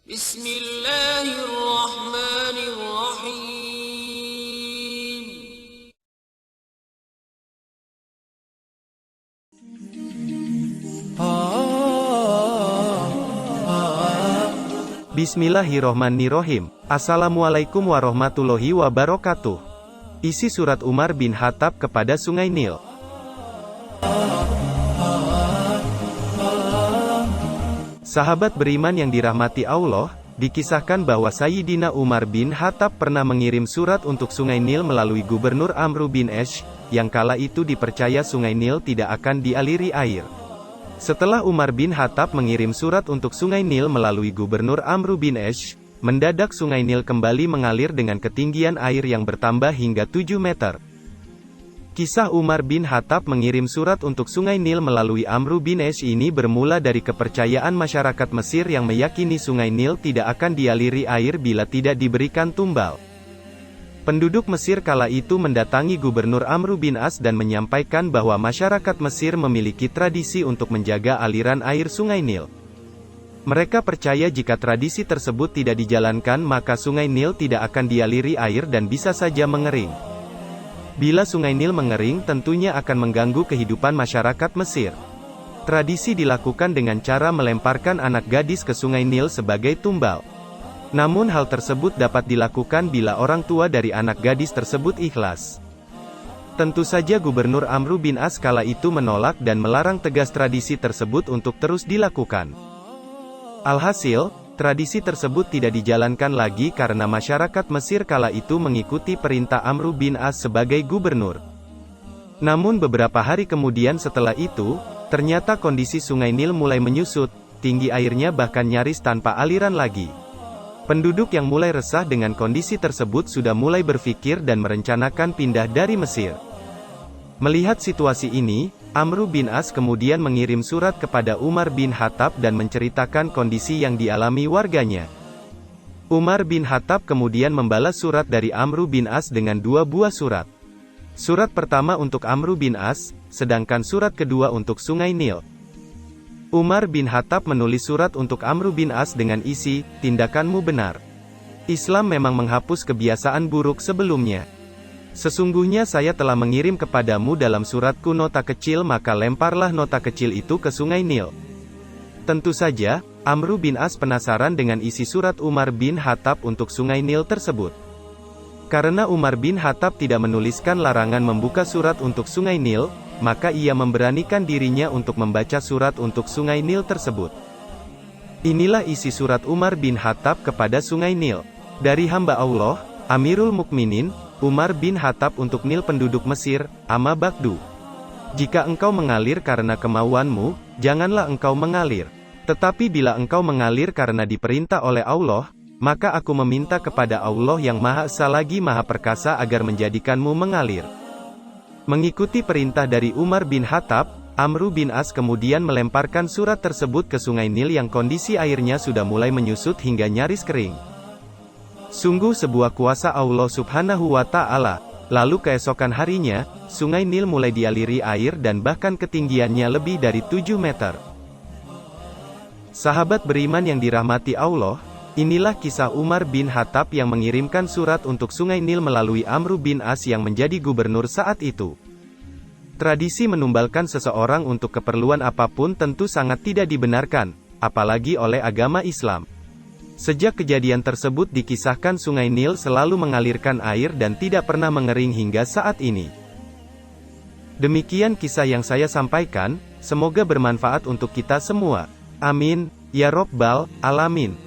Bismillahirrahmanirrahim. Bismillahirrohmanirrohim. Assalamualaikum warahmatullahi wabarakatuh. Isi surat Umar bin Khattab kepada Sungai Nil. Sahabat beriman yang dirahmati Allah, dikisahkan bahwa Sayyidina Umar bin Khattab pernah mengirim surat untuk Sungai Nil melalui Gubernur Amr bin Ash, yang kala itu dipercaya Sungai Nil tidak akan dialiri air. Setelah Umar bin Khattab mengirim surat untuk Sungai Nil melalui Gubernur Amr bin Ash, mendadak Sungai Nil kembali mengalir dengan ketinggian air yang bertambah hingga 7 meter. Kisah Umar bin Khattab mengirim surat untuk Sungai Nil melalui Amr bin Ash ini bermula dari kepercayaan masyarakat Mesir yang meyakini Sungai Nil tidak akan dialiri air bila tidak diberikan tumbal. Penduduk Mesir kala itu mendatangi Gubernur Amr bin As dan menyampaikan bahwa masyarakat Mesir memiliki tradisi untuk menjaga aliran air Sungai Nil. Mereka percaya jika tradisi tersebut tidak dijalankan maka Sungai Nil tidak akan dialiri air dan bisa saja mengering. Bila Sungai Nil mengering tentunya akan mengganggu kehidupan masyarakat Mesir. Tradisi dilakukan dengan cara melemparkan anak gadis ke Sungai Nil sebagai tumbal. Namun hal tersebut dapat dilakukan bila orang tua dari anak gadis tersebut ikhlas. Tentu saja Gubernur Amr bin As kala itu menolak dan melarang tegas tradisi tersebut untuk terus dilakukan. Alhasil, tradisi tersebut tidak dijalankan lagi karena masyarakat Mesir kala itu mengikuti perintah Amr bin As sebagai gubernur. Namun beberapa hari kemudian setelah itu, ternyata kondisi Sungai Nil mulai menyusut, tinggi airnya bahkan nyaris tanpa aliran lagi. Penduduk yang mulai resah dengan kondisi tersebut sudah mulai berpikir dan merencanakan pindah dari Mesir. Melihat situasi ini, Amr bin As kemudian mengirim surat kepada Umar bin Khattab dan menceritakan kondisi yang dialami warganya. Umar bin Khattab kemudian membalas surat dari Amr bin As dengan 2 buah surat. Surat pertama untuk Amr bin As, sedangkan surat kedua untuk Sungai Nil. Umar bin Khattab menulis surat untuk Amr bin As dengan isi, "Tindakanmu benar. Islam memang menghapus kebiasaan buruk sebelumnya. Sesungguhnya saya telah mengirim kepadamu dalam suratku nota kecil maka lemparlah nota kecil itu ke Sungai Nil." Tentu saja, Amr bin As penasaran dengan isi surat Umar bin Khattab untuk Sungai Nil tersebut. Karena Umar bin Khattab tidak menuliskan larangan membuka surat untuk Sungai Nil, maka ia memberanikan dirinya untuk membaca surat untuk Sungai Nil tersebut. Inilah isi surat Umar bin Khattab kepada Sungai Nil. Dari hamba Allah, Amirul Mukminin, Umar bin Khattab untuk Nil penduduk Mesir, Amma Ba'du. Jika engkau mengalir karena kemauanmu, janganlah engkau mengalir. Tetapi bila engkau mengalir karena diperintah oleh Allah, maka aku meminta kepada Allah yang Maha Esa lagi Maha Perkasa agar menjadikanmu mengalir. Mengikuti perintah dari Umar bin Khattab, Amr bin As kemudian melemparkan surat tersebut ke Sungai Nil yang kondisi airnya sudah mulai menyusut hingga nyaris kering. Sungguh sebuah kuasa Allah Subhanahu wa Ta'ala. Lalu keesokan harinya, Sungai Nil mulai dialiri air dan bahkan ketinggiannya lebih dari 7 meter. Sahabat beriman yang dirahmati Allah, inilah kisah Umar bin Khattab yang mengirimkan surat untuk Sungai Nil melalui Amr bin As yang menjadi gubernur saat itu. Tradisi menumbalkan seseorang untuk keperluan apapun tentu sangat tidak dibenarkan, apalagi oleh agama Islam. Sejak kejadian tersebut dikisahkan Sungai Nil selalu mengalirkan air dan tidak pernah mengering hingga saat ini. Demikian kisah yang saya sampaikan, semoga bermanfaat untuk kita semua. Amin, ya Rabbal Alamin.